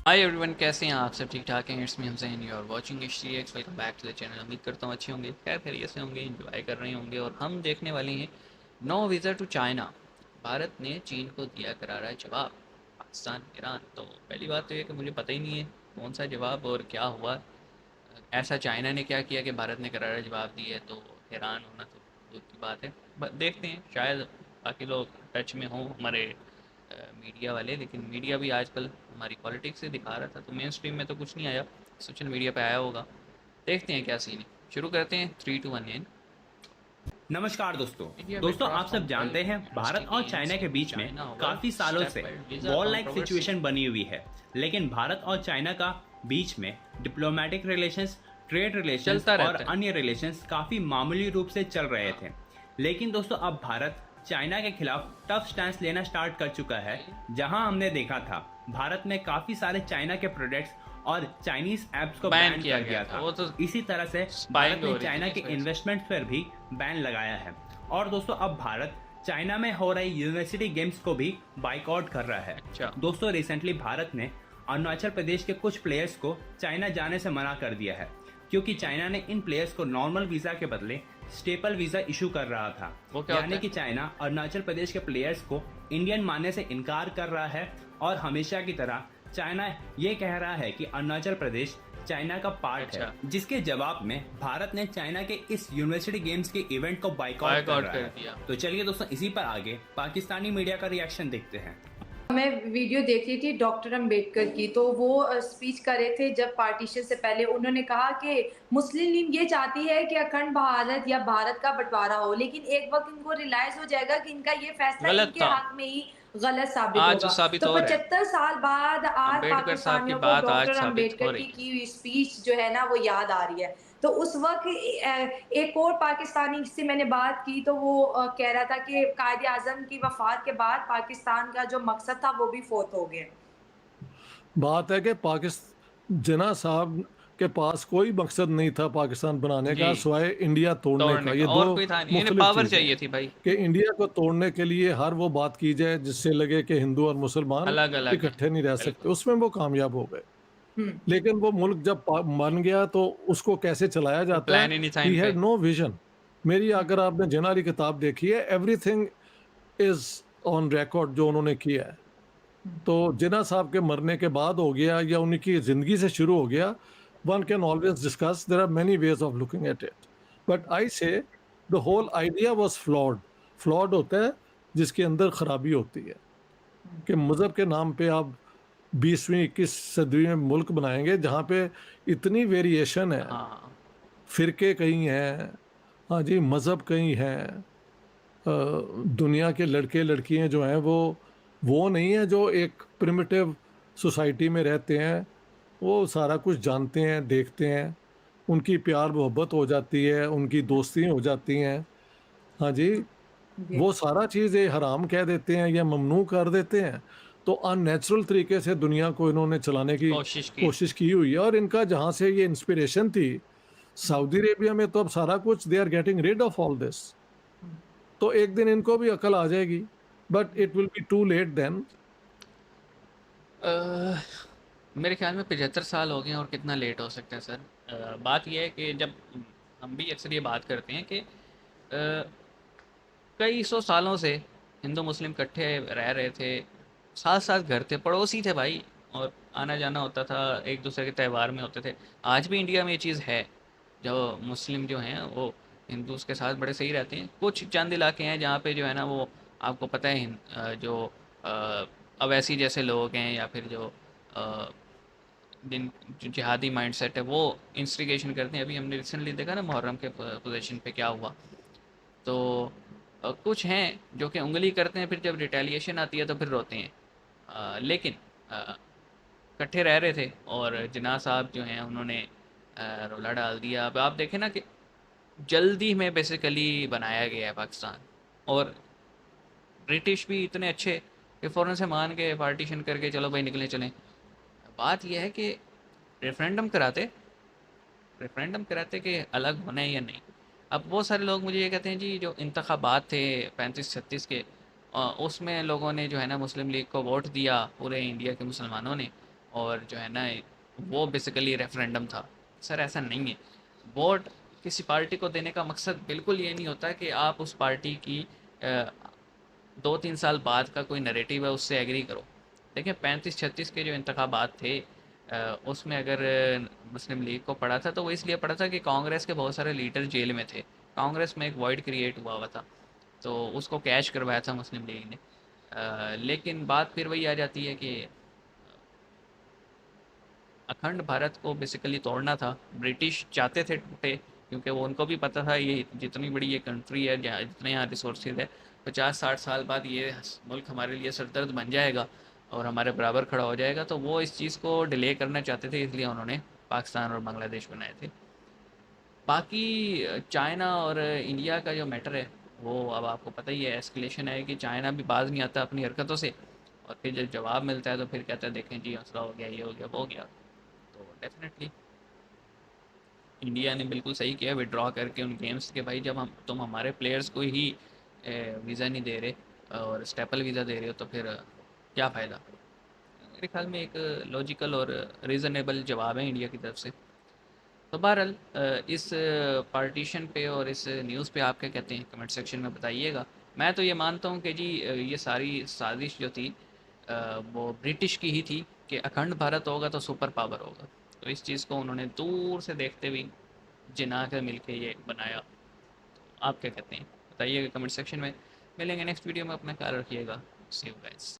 Hi everyone, कैसे हैं आप सब? ठीक ठाक हैं? It's me Hamzain, you are watching HTX। Welcome back to the channel. उम्मीद करता हूँ अच्छे होंगे, खैर खैरियत से होंगे, एंजॉय कर रहे होंगे। और हम देखने वाले हैं नो वीज़ा टू चाइना। भारत ने चीन को दिया करारा जवाब। पाकिस्तान, ईरान। तो पहली बात तो ये कि मुझे पता ही नहीं है कौन सा जवाब और क्या हुआ। ऐसा चाइना ने क्या किया कि भारत ने करारा जवाब दिया है, तो हैरान होना तो दूर की बात है। देखते हैं, शायद बाकी लोग टच में हों हमारे मीडिया वाले। लेकिन मीडिया भी आजकल हमारी पॉलिटिक्स से दिखा रहा था, तो मेन स्ट्रीम में तो कुछ नहीं आया, सोशल मीडिया पे आया होगा। देखते हैं क्या सीन है। शुरू करते हैं 3 2 1 एंड। नमस्कार दोस्तों। इंडिया आप विड्रॉज सब फ्रॉम जानते हैं 12 भारत और चाइना games के in बीच में China over काफी सालों से step visa war like controversy। Situation बनी हुई है। लेकिन भारत और चाइना का बीच में डिप्लोमेटिक रिलेशंस, ट्रेड रिलेशंस चलता और रहता है। अन्य रिलेशंस काफी मामूली रूप से चल रहे हाँ। थे। लेकिन दोस्तों अब भारत चाइना के खिलाफ टफ स्टैंड लेना स्टार्ट कर चुका है। जहां हमने देखा था भारत में काफी सारे चाइना के प्रोडक्ट्स और चाइनीज एप्स को बैन बैन किया कर गया दिया था, था। वो तो इसी तरह से भारत स्पाइंग ने हो रही थी चाइना ना के इस वजह से। इन्वेस्टमेंट पर भी बैन लगाया है। और दोस्तों अब भारत चाइना में हो रही यूनिवर्सिटी गेम्स को भी बाइकआउट कर रहा है। अच्छा। दोस्तों रिसेंटली भारत ने अरुणाचल प्रदेश के कुछ प्लेयर्स को चाइना जाने से मना कर दिया है, क्योंकि चाइना ने इन प्लेयर्स को नॉर्मल वीजा के बदले स्टेपल वीजा इशू कर रहा था। वो क्या होता यानी है? कि चाइना अरुणाचल प्रदेश के प्लेयर्स को इंडियन मानने से इनकार कर रहा है। और हमेशा की तरह चाइना ये कह रहा है कि अरुणाचल प्रदेश चाइना का पार्ट अच्छा। है, जिसके जवाब में भारत ने चाइना के इस यूनिवर्सिटी गेम्स के इवेंट को बाइकआउट कर रहा कर है। दिया। तो चलिए दोस्तों इसी पर आगे पाकिस्तानी मीडिया का रिएक्शन देखते हैं। मैं वीडियो देख रही थी डॉक्टर अंबेडकर की, तो वो स्पीच कर रहे थे जब पार्टीशन से पहले। उन्होंने कहा कि मुस्लिम लीग ये चाहती है कि अखंड भारत या भारत का बंटवारा हो, लेकिन एक वक्त इनको रियलाइज हो जाएगा कि इनका ये फैसला गलत इनके था। हक में ही गलत साबित आज होगा। साबित तो हो रहा है। 75 साल बाद आज अंबेडकर साहब की पाकिस्तानियों को बात आज डॉक्टर साबित हो अंबेडकर रही की है। हुई स्पीच जो है ना वो याद आ रही है। तो उस वक्त एक और पाकिस्तानी से मैंने बात की, तो वो कह रहा था कि कायदे आजम की वफात के बाद पाकिस्तान का जो मकसद था वो भी फोत हो गया। बात है कि पाकिस्तान जिन्ना साहब के पास कोई मकसद नहीं था पाकिस्तान बनाने का जी। सिवाय इंडिया तोड़ने का। तोड़ने का ये दो और कोई था नहीं, इन्हें मुख्तलिफ पावर चीज़ें चाहिए हैं थी भाई। कि इंडिया को तोड़ने के लिए हर वो बात की जाए जिससे लगे कि हिंदू और मुसलमान अलग अलग है। इकट्ठे नहीं रह सकते। बिल्कुल। उसमें वो कामयाब हो गए। हुँ। लेकिन वो मुल्क जब बन गया तो उसको कैसे चलाया वो जाता है, प्लान ही नहीं था ही इन पे। Had no vision. मेरी अगर आपने जिन्ना की किताब देखी है, एवरीथिंग इज ऑन रिकॉर्ड जो उन्होंने किया है। तो जिन्ना साहब के मरने के बाद हो गया या उनकी ज़िंदगी से शुरू हो गया, one can always discuss, there are many ways of looking at it, but I say the whole idea was flawed। flawed होता है जिसके अंदर खराबी होती है कि मज़हब के नाम पे आप 20वीं 21 सदी में मुल्क बनाएंगे जहाँ पे इतनी वेरिएशन है, हाँ। फ़िरके कहीं हैं, हाँ जी, मज़हब कहीं हैं। दुनिया के लड़के लड़कियां जो हैं वो नहीं है जो एक प्रिमिटिव सोसाइटी में रहते हैं। वो सारा कुछ जानते हैं, देखते हैं, उनकी प्यार मोहब्बत हो जाती है, उनकी दोस्तियाँ हो जाती हैं। हाँ जी, जी। वो सारा चीज़ ये हराम कह देते हैं या ममनू कर देते हैं। तो अननेचुरल तरीके से दुनिया को इन्होंने चलाने की कोशिश की। कोशिश की हुई है। और इनका जहाँ से ये इंस्पिरेशन थी, सऊदी अरेबिया में, तो अब सारा कुछ they are getting rid of all this. तो एक दिन इनको भी अकल आ जाएगी, but it will be too late then. मेरे ख्याल में 75 साल हो गए हैं, और कितना लेट हो सकता है सर। बात यह है कि जब हम भी अक्सर ये बात करते हैं कि कई सौ सालों से हिंदू मुस्लिम इकट्ठे रह रहे थे, साथ साथ घर थे, पड़ोसी थे भाई, और आना जाना होता था, एक दूसरे के त्यौहार में होते थे। आज भी इंडिया में ये चीज़ है, जो मुस्लिम जो हैं वो हिंदूज के साथ बड़े सही रहते हैं। कुछ चंद इलाके हैं जहाँ पे जो है ना वो आपको पता है जो अवैसी जैसे लोग हैं, या फिर जो अ, जिन जो जिहादी माइंडसेट है वो इंस्टिगेशन करते हैं। अभी हमने रिसेंटली देखा ना मुहर्रम के पोजीशन पे क्या हुआ। तो कुछ हैं जो कि उंगली करते हैं, फिर जब रिटेलिएशन आती है तो फिर रोते हैं। लेकिन इकट्ठे रह रहे थे, और जिन्ना साहब जो हैं उन्होंने रोला डाल दिया। अब आप देखें ना कि जल्दी में बेसिकली बनाया गया है पाकिस्तान, और ब्रिटिश भी इतने अच्छे कि फ़ौरन से मान के पार्टीशन करके चलो भाई निकले चलें। बात यह है कि रेफरेंडम कराते रेफरेंडम कराते कि अलग होना है या नहीं। अब बहुत सारे लोग मुझे ये कहते हैं जी, जो इंतखाबात थे 35-36 के, उसमें लोगों ने जो है ना मुस्लिम लीग को वोट दिया, पूरे इंडिया के मुसलमानों ने, और जो है ना वो बेसिकली रेफरेंडम था। सर ऐसा नहीं है। वोट किसी पार्टी को देने का मकसद बिल्कुल ये नहीं होता कि आप उस पार्टी की 2-3 साल बाद का कोई नैरेटिव है उससे एग्री करो। देखिए 35-36 के जो इंतखाबात थे उसमें अगर मुस्लिम लीग को पड़ा था तो वो इसलिए पड़ा था कि कांग्रेस के बहुत सारे लीडर जेल में थे। कांग्रेस में एक वॉइड क्रिएट हुआ था, तो उसको कैच करवाया था मुस्लिम लीग ने। लेकिन बात फिर वही आ जाती है कि अखंड भारत को बेसिकली तोड़ना था। ब्रिटिश चाहते थे टूटे, क्योंकि वो उनको भी पता था ये जितनी बड़ी ये कंट्री है, जहाँ जितने यहाँ रिसोर्सेज है, 50-60 साल बाद ये मुल्क हमारे लिए सरदर्द बन जाएगा और हमारे बराबर खड़ा हो जाएगा। तो वो इस चीज़ को डिले करना चाहते थे, इसलिए उन्होंने पाकिस्तान और बांग्लादेश बनाए थे। बाकी चाइना और इंडिया का जो मैटर है वो अब आपको पता ही है, एस्केलेशन है कि चाइना भी बाज नहीं आता अपनी हरकतों से, और फिर जब जवाब मिलता है तो फिर कहता है देखें जी हौसला हो गया, ये हो गया, वो हो गया। तो डेफिनेटली इंडिया ने बिल्कुल सही किया विड्रॉ करके उन गेम्स के। भाई जब हम तुम हमारे प्लेयर्स को ही वीज़ा नहीं दे रहे और स्टेपल वीज़ा दे रहे हो तो फिर क्या फ़ायदा। मेरे ख्याल में एक लॉजिकल और रीज़नेबल जवाब है इंडिया की तरफ से। तो बहरहाल इस पार्टीशन पे और इस न्यूज़ पे आप क्या कहते हैं, कमेंट सेक्शन में बताइएगा। मैं तो ये मानता हूँ कि जी ये सारी साजिश जो थी वो ब्रिटिश की ही थी कि अखंड भारत होगा तो सुपर पावर होगा। तो इस चीज़ को उन्होंने दूर से देखते हुए जिना के मिल के ये बनाया। आप क्या कहते हैं बताइएगा कमेंट सेक्शन में। मिलेंगे नेक्स्ट वीडियो में, अपना ख्याल रखिएगा। सी यू गाइस।